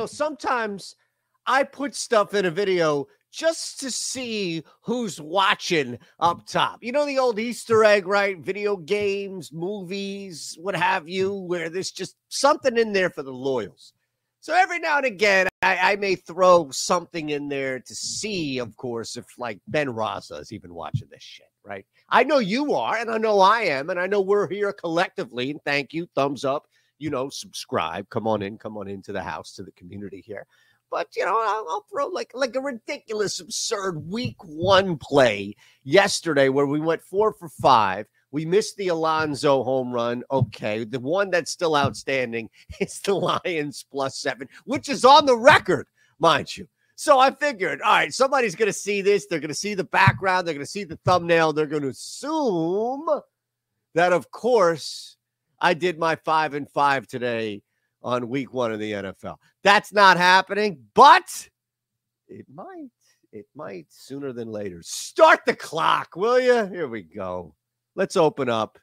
Sometimes I put stuff in a video just to see who's watching up top. The old Easter egg, right? Video games, movies, what have you, where there's just something in there for the loyals. So every now and again, I may throw something in there to see, of course, if like Ben Raza is even watching this shit, right? I know you are, and I know I am, and I know we're here collectively. And thank you, thumbs up, subscribe, come on into the house, to the community here. But, I'll throw like a ridiculous, absurd week 1 play yesterday where we went 4 for 5. We missed the Alonso home run. Okay. The one that's still outstanding is the Lions +7, which is on the record, mind you. So I figured, all right, somebody's going to see this. They're going to see the background. They're going to see the thumbnail. They're going to assume that, of course, I did my 5 and 5 today on week 1 of the NFL. That's not happening, but it might sooner than later. Start the clock, will you? Here we go. Let's open up.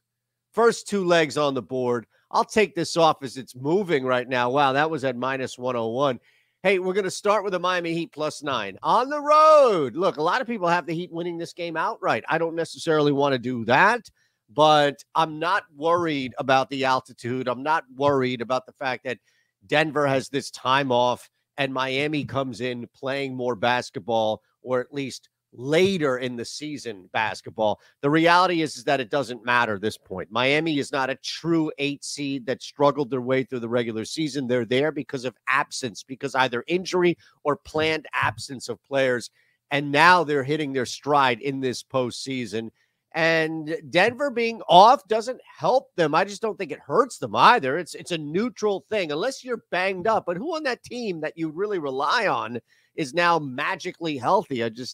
First 2 legs on the board. I'll take this off as it's moving right now. Wow, that was at -101. Hey, we're going to start with the Miami Heat +9 on the road. Look, a lot of people have the Heat winning this game outright. I don't necessarily want to do that, but I'm not worried about the altitude. I'm not worried about the fact that Denver has this time off and Miami comes in playing more basketball, or at least later in the season basketball. The reality is that it doesn't matter at this point. Miami is not a true 8 seed that struggled their way through the regular season. They're there because of absence, because either injury or planned absence of players. And now they're hitting their stride in this postseason. And Denver being off doesn't help them. I just don't think it hurts them either. It's a neutral thing, unless you're banged up. But who on that team that you really rely on is now magically healthy? I don't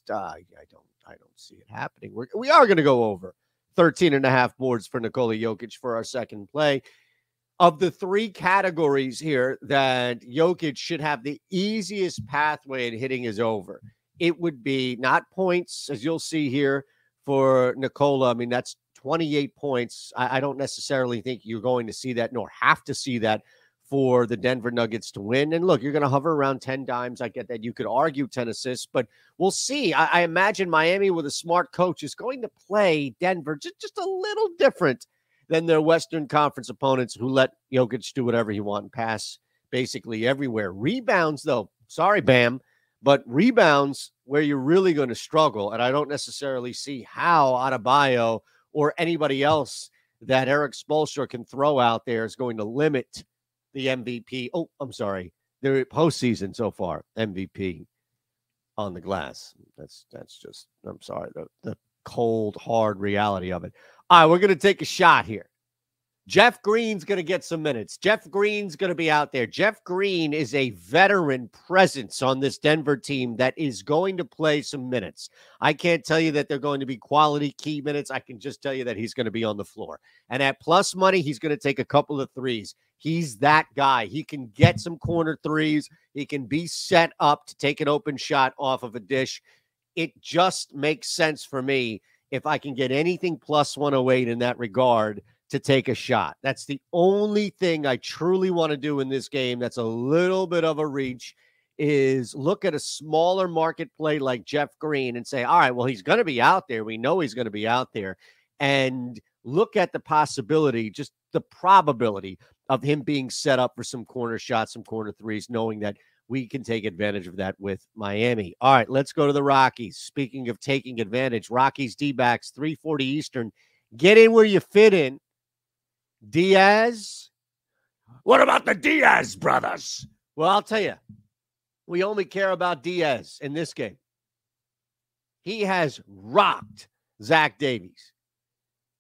see it happening. We are going to go over 13.5 boards for Nikola Jokic for our second play. Of the 3 categories here that Jokic should have the easiest pathway in hitting is over, it would be not points, as you'll see here, for Nikola. I mean, that's 28 points. I don't necessarily think you're going to see that, nor have to see that, for the Denver Nuggets to win. And look, you're going to hover around 10 dimes. I get that. You could argue 10 assists, but we'll see. I imagine Miami, with a smart coach, is going to play Denver just a little different than their Western Conference opponents, who let Jokic do whatever he wants and pass basically everywhere. Rebounds, though, sorry, Bam, but rebounds where you're really going to struggle, and I don't necessarily see how Adebayo or anybody else that Eric Spoelstra can throw out there is going to limit the MVP. Oh, I'm sorry, their postseason so far MVP on the glass. That's just, I'm sorry, the cold, hard reality of it. All right, we're going to take a shot here. Jeff Green's going to get some minutes. Jeff Green's going to be out there. Jeff Green is a veteran presence on this Denver team that is going to play some minutes. I can't tell you that they're going to be quality key minutes. I can just tell you that he's going to be on the floor. And at plus money, he's going to take a couple of threes. He's that guy. He can get some corner threes. He can be set up to take an open shot off of a dish. It just makes sense for me if I can get anything plus 108 in that regard to take a shot. That's the only thing I truly want to do in this game that's a little bit of a reach, is look at a smaller market play like Jeff Green and say, all right, well, he's going to be out there. We know he's going to be out there. And look at the possibility, just the probability of him being set up for some corner shots, some corner threes, knowing that we can take advantage of that with Miami. All right, let's go to the Rockies. Speaking of taking advantage, Rockies D-backs, 3:40 Eastern. Get in where you fit in. Diaz? What about the Diaz brothers? Well, I'll tell you, we only care about Diaz in this game. He has rocked Zach Davies.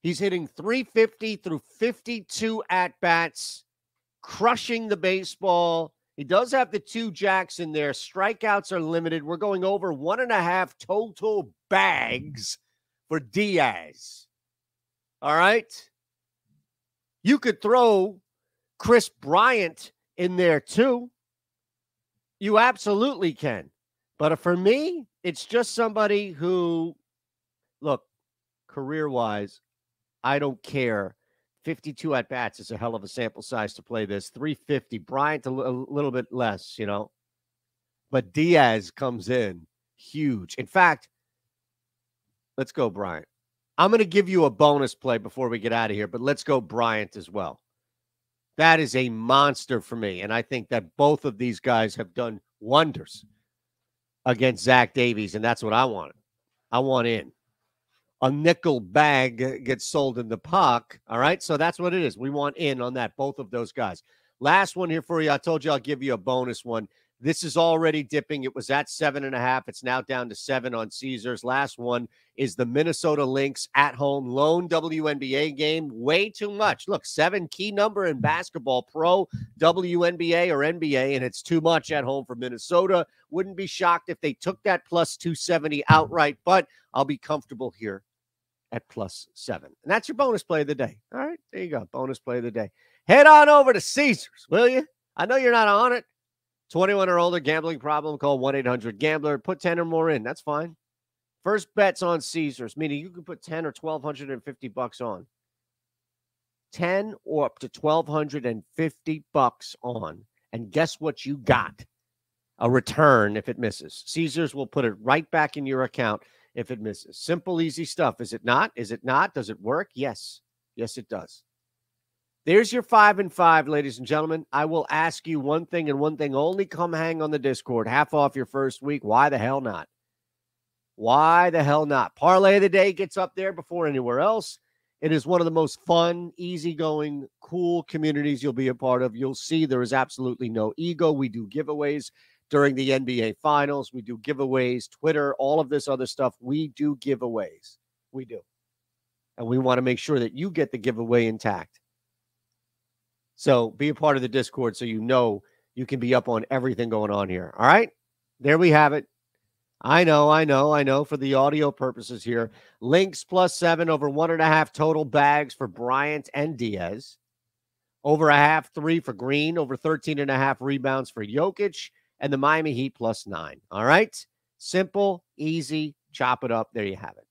He's hitting 350 through 52 at-bats, crushing the baseball. He does have the 2 jacks in there. Strikeouts are limited. We're going over 1.5 total bags for Diaz. All right? You could throw Chris Bryant in there too. You absolutely can. But for me, it's just somebody who, look, career-wise, I don't care 52 at-bats is a hell of a sample size to play this. 350. Bryant a little bit less, But Diaz comes in huge. In fact, let's go Bryant. I'm going to give you a bonus play before we get out of here, but let's go Bryant as well. That is a monster for me, and I think that both of these guys have done wonders against Zach Davies, and that's what I wanted. I want in. A nickel bag gets sold in the puck, all right? So that's what it is. We want in on that, both of those guys. Last one here for you. I told you I'll give you a bonus one. This is already dipping. It was at 7.5. It's now down to 7 on Caesars. Last one is the Minnesota Lynx at home lone WNBA game. Way too much. Look, 7 key number in basketball, pro, WNBA, or NBA, and it's too much at home for Minnesota. Wouldn't be shocked if they took that plus 270 outright, but I'll be comfortable here at plus 7. And that's your bonus play of the day. All right, there you go. Bonus play of the day. Head on over to Caesars, will you? I know you're not on it. 21 or older, gambling problem, call 1-800-GAMBLER. Put 10 or more in. That's fine. First bet's on Caesars, meaning you can put 10 or $1,250 on. 10 or up to $1,250 on. And guess what you got? A return if it misses. Caesars will put it right back in your account if it misses. Simple, easy stuff. Is it not? Is it not? Does it work? Yes. Yes, it does. There's your 5 and 5, ladies and gentlemen. I will ask you one thing and one thing only. Come hang on the Discord. Half off your first week. Why the hell not? Why the hell not? Parlay of the day gets up there before anywhere else. It is one of the most fun, easygoing, cool communities you'll be a part of. You'll see there is absolutely no ego. We do giveaways during the NBA Finals. We do giveaways, Twitter, all of this other stuff. We do giveaways. We do. And we want to make sure that you get the giveaway intact. So be a part of the Discord so you know you can be up on everything going on here. All right? There we have it. I know. For the audio purposes here, Lynx plus 7 over 1.5 total bags for Bryant and Diaz. Over a half 3 for Green. Over 13.5 rebounds for Jokic. And the Miami Heat plus 9. All right? Simple, easy, chop it up. There you have it.